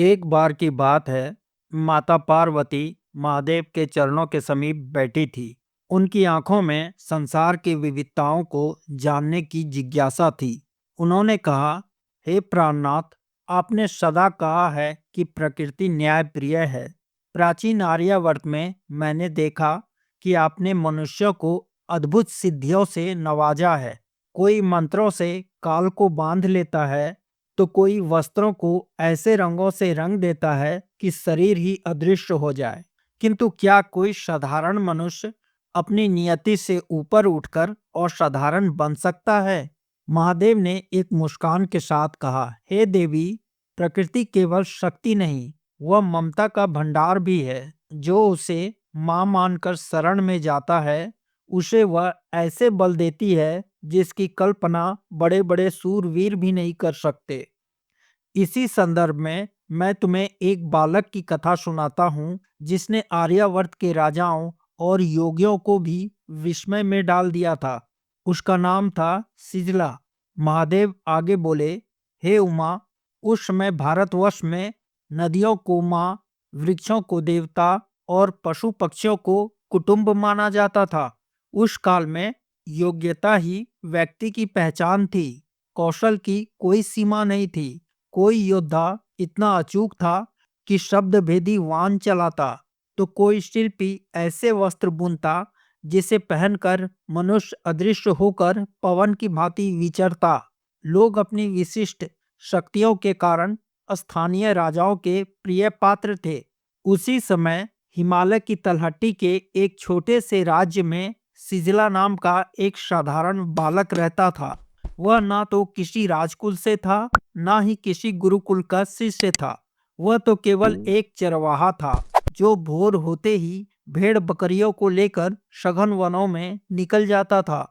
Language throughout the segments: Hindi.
एक बार की बात है। माता पार्वती महादेव के चरणों के समीप बैठी थी। उनकी आंखों में संसार की विविधताओं को जानने की जिज्ञासा थी। उन्होंने कहा, हे प्राणनाथ, आपने सदा कहा है कि प्रकृति न्यायप्रिय है। प्राचीन आर्यावर्त में मैंने देखा कि आपने मनुष्य को अद्भुत सिद्धियों से नवाजा है। कोई मंत्रों से काल को बांध लेता है, तो कोई वस्त्रों को ऐसे रंगों से रंग देता है कि शरीर ही अदृश्य हो जाए। किंतु क्या कोई साधारण मनुष्य अपनी नियति से ऊपर उठकर और साधारण बन सकता है? महादेव ने एक मुस्कान के साथ कहा, हे देवी, प्रकृति केवल शक्ति नहीं, वह ममता का भंडार भी है। जो उसे मां मानकर शरण में जाता है, उसे वह ऐसे बल देती है जिसकी कल्पना बड़े बड़े सूरवीर भी नहीं कर सकते। इसी संदर्भ में मैं तुम्हें एक बालक की कथा सुनाता हूँ, जिसने आर्यावर्त के राजाओं और योगियों को भी विस्मय में डाल दिया था। उसका नाम था सिजला। महादेव आगे बोले, हे उमा, उस समय भारतवर्ष में नदियों को माँ, वृक्षों को देवता और पशु पक्षियों को कुटुंब माना जाता था। उस काल में योग्यता ही व्यक्ति की पहचान थी। कौशल की कोई सीमा नहीं थी। कोई योद्धा इतना अचूक था कि शब्द भेदी वान चलाता, तो कोई शिल्पी ऐसे वस्त्र बुनता जिसे पहनकर मनुष्य अदृश्य होकर पवन की भांति विचरता। लोग अपनी विशिष्ट शक्तियों के कारण स्थानीय राजाओं के प्रिय पात्र थे। उसी समय हिमालय की तलहटी के एक छोटे से राज्य में सिजला नाम का एक साधारण बालक रहता था। वह ना तो किसी राजकुल से था, ना ही किसी गुरुकुल का शिष्य था। वह तो केवल एक चरवाहा था, जो भोर होते ही भेड़ बकरियों को लेकर सघन वनों में निकल जाता था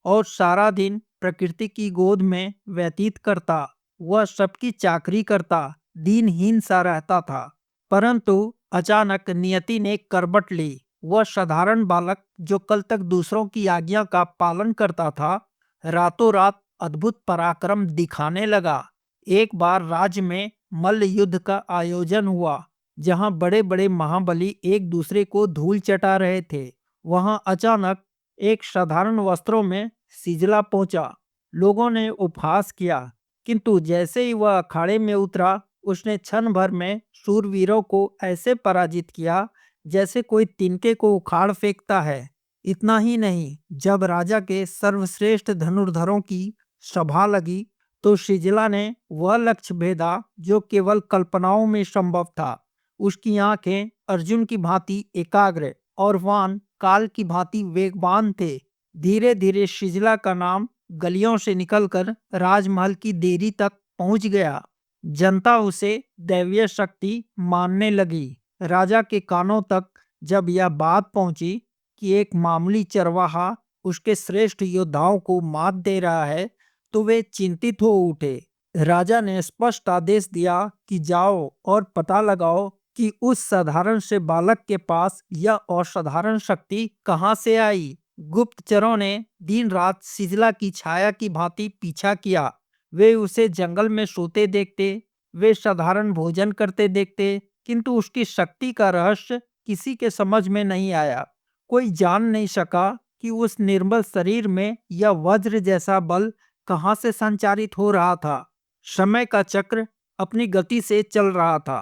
और सारा दिन प्रकृति की गोद में व्यतीत करता। वह सबकी चाकरी करता, दीनहीन सा रहता था। परंतु अचानक नियति ने करवट ली। वह साधारण बालक, जो कल तक दूसरों की आज्ञा का पालन करता था, रातों रात अद्भुत पराक्रम दिखाने लगा। एक बार राज्य में मल्ल युद्ध का आयोजन हुआ, जहां बड़े बड़े महाबली एक दूसरे को धूल चटा रहे थे। वहां अचानक एक साधारण वस्त्रों में सिजला पहुंचा। लोगों ने उपहास किया, किंतु जैसे ही वह अखाड़े में उतरा, उसने क्षण भर में शूरवीरों को ऐसे पराजित किया जैसे कोई तिनके को उखाड़ फेंकता है। इतना ही नहीं, जब राजा के सर्वश्रेष्ठ धनुर्धरों की सभा लगी, तो सिजला ने वह लक्ष्य भेदा जो केवल कल्पनाओं में संभव था। उसकी आंखें अर्जुन की भांति एकाग्र और वाण काल की भांति वेगवान थे। धीरे धीरे सिजला का नाम गलियों से निकलकर राजमहल की देरी तक पहुंच गया। जनता उसे दैवीय शक्ति मानने लगी। राजा के कानों तक जब यह बात पहुंची कि एक मामूली चरवाहा उसके श्रेष्ठ योद्धाओं को मात दे रहा है, तो वे चिंतित हो उठे। राजा ने स्पष्ट आदेश दिया कि जाओ और पता लगाओ कि उस साधारण से बालक के पास यह असाधारण शक्ति कहाँ से आई। गुप्तचरों ने दिन रात सिजला की छाया की भांति पीछा किया। वे उसे जंगल में सोते देखते, वे साधारण भोजन करते देखते, किंतु उसकी शक्ति का रहस्य किसी के समझ में नहीं आया। कोई जान नहीं सका कि उस निर्मल शरीर में यह वज्र जैसा बल कहाँ से संचारित हो रहा था। समय का चक्र अपनी गति से चल रहा था,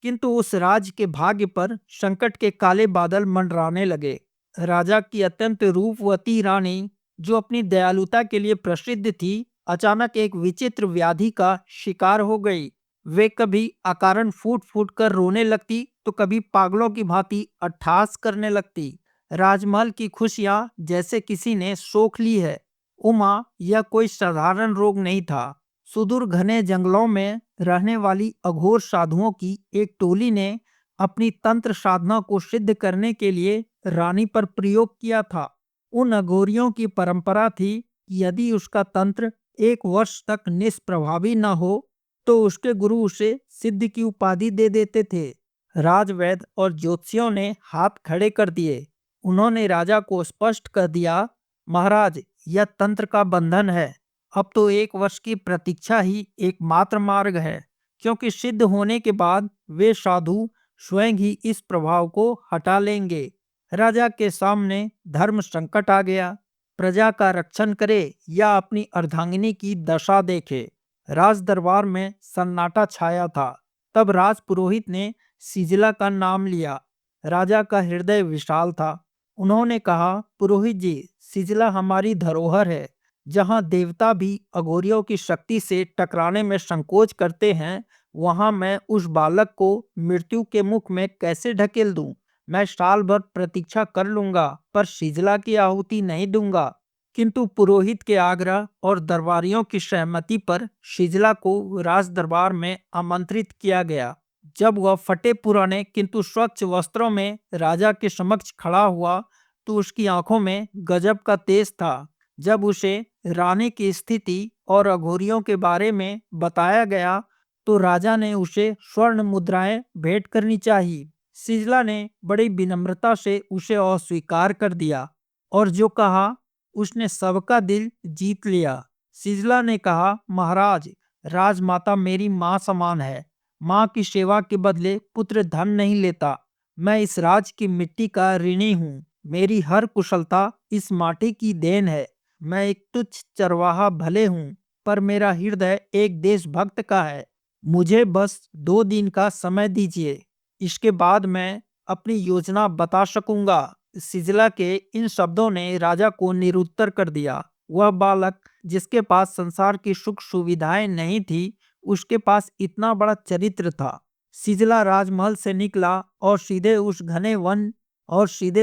किंतु उस राज्य के भाग्य पर संकट के काले बादल मंडराने लगे। राजा की अत्यंत रूपवती रानी, जो अपनी दयालुता के लिए प्रसिद्ध थी, अचानक एक विचित्र व्याधि का शिकार हो गई। वे कभी अकारण फूट फूट कर रोने लगती, तो कभी पागलों की भांति अट्टहास करने लगती। राजमहल की खुशियां जैसे किसी ने सोख ली है। उमा, यह कोई साधारण रोग नहीं था। सुदूर घने जंगलों में रहने वाली अघोर साधुओं की एक टोली ने अपनी तंत्र साधना को सिद्ध करने के लिए रानी पर प्रयोग किया था। उन अघोरियों की परंपरा थी कि यदि उसका तंत्र 1 वर्ष तक निष्प्रभावी न हो, तो उसके गुरु उसे सिद्ध की उपाधि दे देते थे। राजवैद्य और ज्योतिषियों ने हाथ खड़े कर दिए। उन्होंने राजा को स्पष्ट कर दिया, महाराज, यह तंत्र का बंधन है। अब तो 1 वर्ष की प्रतीक्षा ही एकमात्र मार्ग है। क्योंकि सिद्ध होने के बाद वे साधु स्वयं ही इस प्रभाव को हटा लेंगे। राजा के सामने धर्म संकट आ गया। प्रजा का रक्षण करे या अपनी अर्धांगिनी की दशा देखे। राज दरबार में सन्नाटा छाया था। तब राज पुरोहित ने सिजला का नाम लिया। राजा का हृदय विशाल था। उन्होंने कहा, पुरोहित जी, सिजला हमारी धरोहर है। जहाँ देवता भी अघोरियों की शक्ति से टकराने में संकोच करते हैं, वहां मैं उस बालक को मृत्यु के मुख में कैसे ढकेल दूं? मैं साल भर प्रतीक्षा कर लूंगा, पर सिजला की आहुति नहीं दूंगा। किंतु पुरोहित के आग्रह और दरबारियों की सहमति पर सिजला को राज दरबार में आमंत्रित किया गया। जब वह फटे पुराने किंतु स्वच्छ वस्त्रों में राजा के समक्ष खड़ा हुआ, तो उसकी आंखों में गजब का तेज था। जब उसे रानी की स्थिति और अघोरियों के बारे में बताया गया, तो राजा ने उसे स्वर्ण मुद्राएं भेंट करनी चाहिए। सिजला ने बड़ी विनम्रता से उसे अस्वीकार कर दिया और जो कहा, उसने सबका दिल जीत लिया। सिजला ने कहा, महाराज, राजमाता मेरी माँ समान है। माँ की सेवा के बदले पुत्र धन नहीं लेता। मैं इस राज की मिट्टी का ऋणी हूँ। मेरी हर कुशलता इस माटी की देन है। मैं एक तुच्छ चरवाहा भले हूँ, पर मेरा हृदय एक देशभक्त का है। मुझे बस 2 दिन का समय दीजिए। इसके बाद मैं अपनी योजना बता सकूंगा। सिजला के इन शब्दों ने राजा को निरुत्तर कर दिया। वह बालक, जिसके पास संसार की सुख सुविधाएं नहीं थी, उसके पास इतना बड़ा चरित्र था। सिजला राजमहल से निकला और सीधे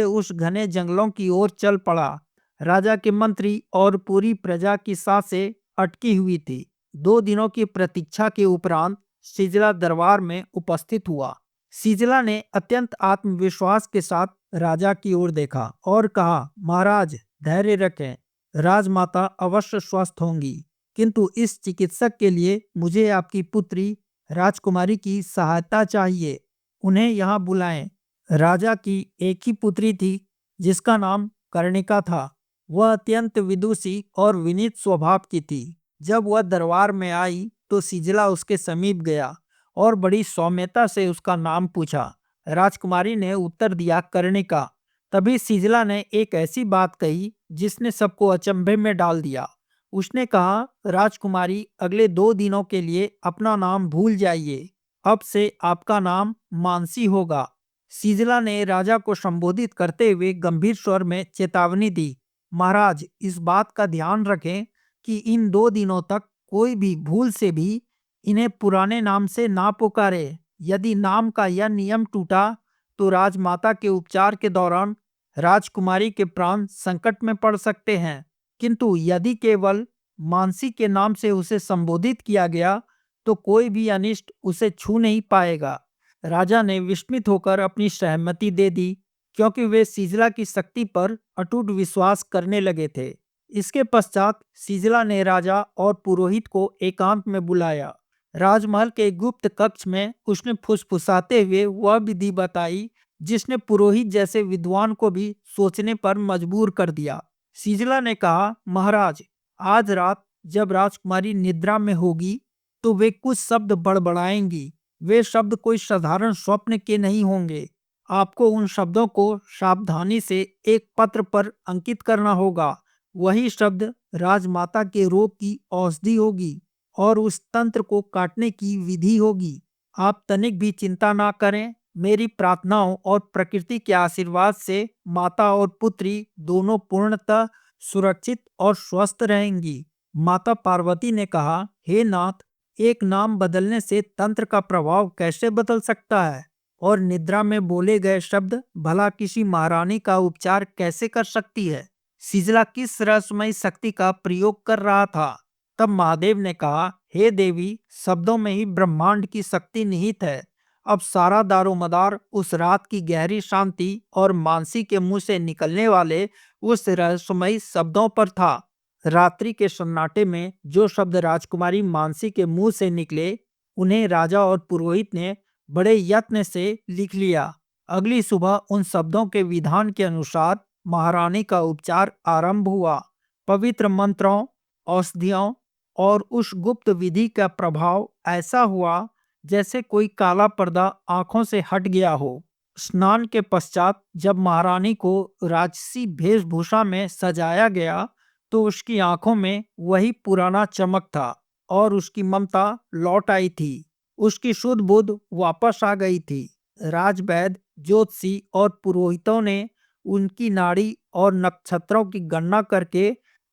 उस घने जंगलों की ओर चल पड़ा। राजा के मंत्री और पूरी प्रजा की सांसें अटकी हुई थी। 2 दिनों की प्रतीक्षा के उपरांत सिजला दरबार में उपस्थित हुआ। सिजला ने अत्यंत आत्मविश्वास के साथ राजा की ओर देखा और कहा, महाराज, धैर्य रखें। राजमाता अवश्य स्वस्थ होंगी, किंतु इस चिकित्सक के लिए मुझे आपकी पुत्री राजकुमारी की सहायता चाहिए। उन्हें यहाँ बुलाएं। राजा की एक ही पुत्री थी, जिसका नाम कर्णिका था। वह अत्यंत विदुषी और विनीत स्वभाव की थी। जब वह दरबार में आई, तो सिजला उसके समीप गया और बड़ी सौम्यता से उसका नाम पूछा। राजकुमारी ने उत्तर दिया, कर्णिका। तभी सिजला ने एक ऐसी बात कही जिसने सबको अचंभे में डाल दिया। उसने कहा, राजकुमारी, अगले 2 दिनों के लिए अपना नाम भूल जाइए। अब से आपका नाम मानसी होगा। सिजला ने राजा को संबोधित करते हुए गंभीर स्वर में चेतावनी दी, महाराज, इस बात का ध्यान रखें कि इन 2 दिनों तक कोई भी भूल से भी इन्हें पुराने नाम से ना पुकारे। यदि नाम का यह नियम टूटा, तो राजमाता के उपचार के दौरान राजकुमारी के प्राण संकट में पड़ सकते हैं। किंतु यदि केवल मानसी के नाम से उसे संबोधित किया गया, तो कोई भी अनिष्ट उसे छू नहीं पाएगा। राजा ने विस्मित होकर अपनी सहमति दे दी, क्योंकि वे सिजला की शक्ति पर अटूट विश्वास करने लगे थे। इसके पश्चात सिजला ने राजा और पुरोहित को एकांत में बुलाया। राजमहल के गुप्त कक्ष में उसने फुसफुसाते हुए वह विधि बताई, जिसने पुरोहित जैसे विद्वान को भी सोचने पर मजबूर कर दिया। सिजला ने कहा, महाराज, आज रात जब राजकुमारी निद्रा में होगी, तो वे कुछ शब्द बड़बड़ाएंगी। वे शब्द कोई साधारण स्वप्न के नहीं होंगे। आपको उन शब्दों को सावधानी से एक पत्र पर अंकित करना होगा। वही शब्द राजमाता के रोग की औषधि होगी और उस तंत्र को काटने की विधि होगी। आप तनिक भी चिंता ना करें। मेरी प्रार्थनाओं और प्रकृति के आशीर्वाद से माता और पुत्री दोनों पूर्णतः सुरक्षित और स्वस्थ रहेंगी। माता पार्वती ने कहा, हे नाथ, एक नाम बदलने से तंत्र का प्रभाव कैसे बदल सकता है? और निद्रा में बोले गए शब्द भला किसी महारानी का उपचार कैसे कर सकती है? सिजला किस रहस्यमयी शक्ति का प्रयोग कर रहा था? तब महादेव ने कहा, हे देवी, शब्दों में ही ब्रह्मांड की शक्ति निहित है। अब सारा दारोमदार उस रात की गहरी शांति और मानसी के मुंह से निकलने वाले उस रहस्यमयी शब्दों पर था। रात्रि के सन्नाटे में जो शब्द राजकुमारी मानसी के मुंह से निकले, उन्हें राजा और पुरोहित ने बड़े यत्न से लिख लिया। अगली सुबह उन शब्दों के विधान के अनुसार महारानी का उपचार आरंभ हुआ। पवित्र मंत्रों, औषधियों और उस गुप्त विधि का प्रभाव ऐसा हुआ जैसे कोई काला पर्दा आंखों से हट गया हो। स्नान के पश्चात जब महारानी को राजसी वेशभूषा में सजाया गया, तो उसकी आंखों में वही पुराना चमक था और उसकी ममता लौट आई थी। उसकी शुद्ध बुद्ध वापस आ गई थी। राजवैद्य, ज्योतिषी और पुरोहितों ने उनकी नाड़ी और नक्षत्रों की गणना करके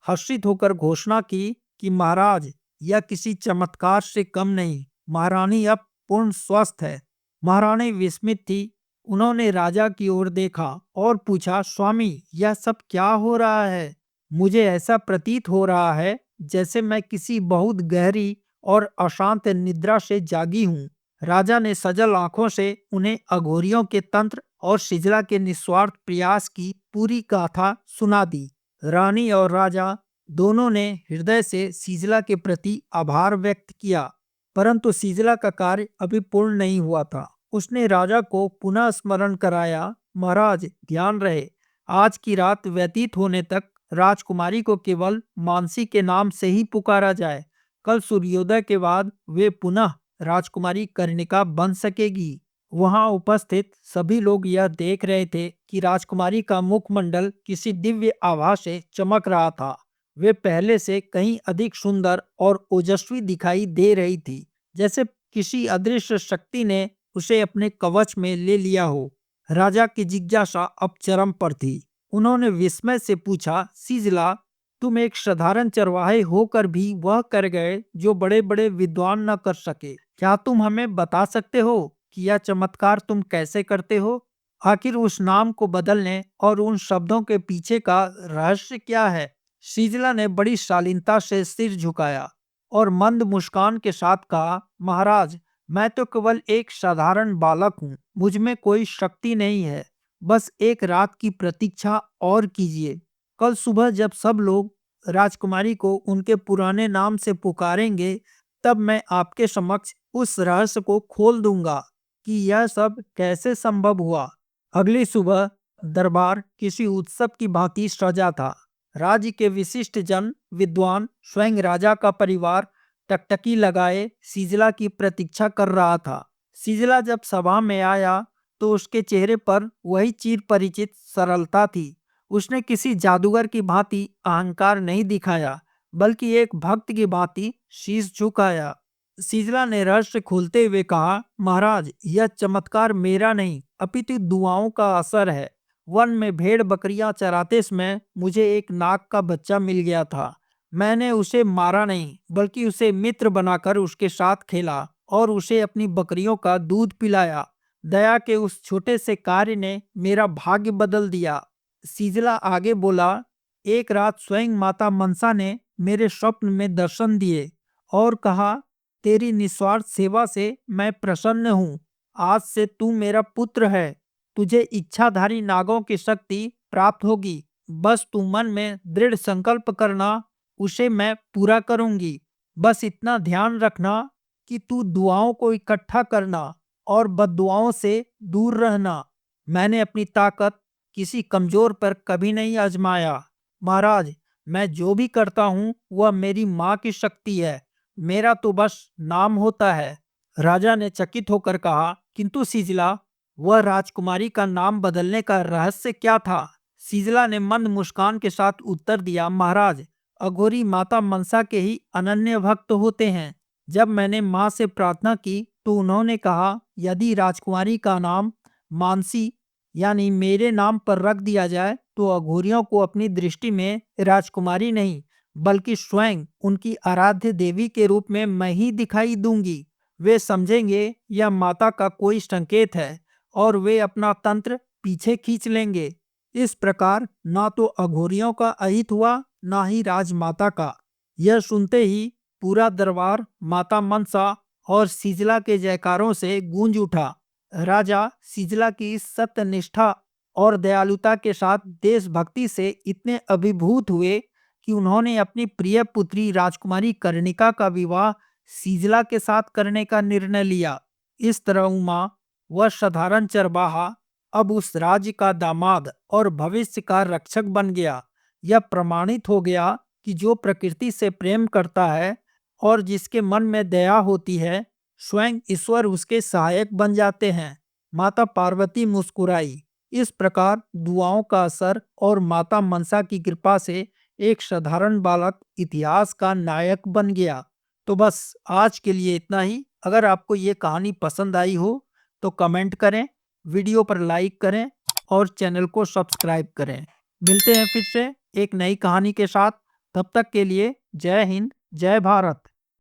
हर्षित होकर घोषणा की कि महाराज, यह किसी चमत्कार से कम नहीं, महारानी अब पूर्ण स्वस्थ है। महारानी विस्मित थी। उन्होंने राजा की ओर देखा और पूछा, स्वामी, यह सब क्या हो रहा है? मुझे ऐसा प्रतीत हो रहा है जैसे मैं किसी बहुत गहरी और अशांत निद्रा से जागी हूँ। राजा ने सजल आंखों से उन्हें अघोरियों के तंत्र और सिजला के निस्वार्थ प्रयास की पूरी गाथा सुना दी। रानी और राजा दोनों ने हृदय से सीजला के प्रति आभार व्यक्त किया, परंतु सीजला का कार्य अभी पूर्ण नहीं हुआ था। उसने राजा को पुनः स्मरण कराया, महाराज, ध्यान रहे, आज की रात व्यतीत होने तक राजकुमारी को केवल मानसी के नाम से ही पुकारा जाए। कल सूर्योदय के बाद वे पुनः राजकुमारी कर्णिका बन सकेगी। वहां उपस्थित सभी लोग यह देख रहे थे कि राजकुमारी का मुखमंडल किसी दिव्य आभा से चमक रहा था। वे पहले से कहीं अधिक सुंदर और ओजस्वी दिखाई दे रही थी, जैसे किसी अदृश्य शक्ति ने उसे अपने कवच में ले लिया हो। राजा की जिज्ञासा अब चरम पर थी। उन्होंने विस्मय से पूछा, सीजला, तुम एक साधारण चरवाहे होकर भी वह कर गए जो बड़े बड़े विद्वान न कर सके। क्या तुम हमें बता सकते हो कि यह चमत्कार तुम कैसे करते हो? आखिर उस नाम को बदलने और उन शब्दों के पीछे का रहस्य क्या है? सीजला ने बड़ी शालीनता से सिर झुकाया और मंद मुस्कान के साथ कहा, महाराज, मैं तो केवल एक साधारण बालक हूँ। मुझ में कोई शक्ति नहीं है। बस एक रात की प्रतीक्षा और कीजिए। कल सुबह जब सब लोग राजकुमारी को उनके पुराने नाम से पुकारेंगे, तब मैं आपके समक्ष उस रहस्य को खोल दूंगा कि यह सब कैसे संभव हुआ। अगली सुबह दरबार किसी उत्सव की भांति सजा था। राज्य के विशिष्ट जन, विद्वान, स्वयं राजा का परिवार टकटकी लगाए सीजला की प्रतीक्षा कर रहा था। सीजला जब सभा में आया तो उसके चेहरे पर वही चिर परिचित सरलता थी। उसने किसी जादूगर की भांति अहंकार नहीं दिखाया, बल्कि एक भक्त की भांति शीश झुकाया। सीजला ने रहस्य खोलते हुए कहा, महाराज, यह चमत्कार मेरा नहीं, अपितु दुआओं का असर है। वन में भेड़ बकरियां चराते समय मुझे एक नाग का बच्चा मिल गया था। मैंने उसे मारा नहीं, बल्कि उसे मित्र बनाकर उसके साथ खेला और उसे अपनी बकरियों का दूध पिलाया। दया के उस छोटे से कार्य ने मेरा भाग्य बदल दिया। सीजला आगे बोला, एक रात स्वयं माता मनसा ने मेरे स्वप्न में दर्शन दिए और कहा, तेरी निस्वार्थ सेवा से मैं प्रसन्न हूँ। आज से तू मेरा पुत्र है। तुझे इच्छाधारी नागों की शक्ति प्राप्त होगी। बस तू मन में दृढ़ संकल्प करना, उसे मैं पूरा करूंगी। बस इतना ध्यान रखना कि तू दुआओं को इकट्ठा करना और बद्दुआओं से दूर रहना। मैंने अपनी ताकत किसी कमजोर पर कभी नहीं आजमाया। महाराज, मैं जो भी करता हूँ वह मेरी माँ की शक्ति है। मेरा तो बस नाम होता है। राजा ने चकित होकर कहा, किंतु सीजला, वह राजकुमारी का नाम बदलने का रहस्य क्या था? सीजला ने मंद मुस्कान के साथ उत्तर दिया, महाराज, अघोरी माता मनसा के ही अनन्य भक्त होते हैं। जब मैंने माँ से प्रार्थना की तो उन्होंने कहा, यदि राजकुमारी का नाम मानसी यानी मेरे नाम पर रख दिया जाए तो अघोरियों को अपनी दृष्टि में राजकुमारी नहीं, बल्कि स्वयं उनकी आराध्य देवी के रूप में मैं ही दिखाई दूंगी। वे समझेंगे यह माता का कोई संकेत है और वे अपना तंत्र पीछे खींच लेंगे। इस प्रकार ना तो अघोरियों का अहित हुआ, ना ही राजमाता का। यह सुनते ही पूरा दरबार माता मनसा और सीजला के जयकारों से गूंज उठा। राजा सीजला की इस सत्यनिष्ठा और दयालुता के साथ देशभक्ति से इतने अभिभूत हुए कि उन्होंने अपनी प्रिय पुत्री राजकुमारी कर्णिका का विवाह सीजला के साथ करने का निर्णय लिया। इस तरह उमा, वह साधारण चरवाहा, अब उस राज्य का दामाद और भविष्य का रक्षक बन गया। यह प्रमाणित हो गया कि जो प्रकृति से प्रेम करता है और जिसके मन में दया होती है, स्वयं ईश्वर उसके सहायक बन जाते हैं। माता पार्वती मुस्कुराई। इस प्रकार दुआओं का असर और माता मनसा की कृपा से एक साधारण बालक इतिहास का नायक बन गया। तो बस आज के लिए इतना ही। अगर आपको ये कहानी पसंद आई हो तो कमेंट करें, वीडियो पर लाइक करें और चैनल को सब्सक्राइब करें। मिलते हैं फिर से एक नई कहानी के साथ। तब तक के लिए जय हिंद, जय भारत।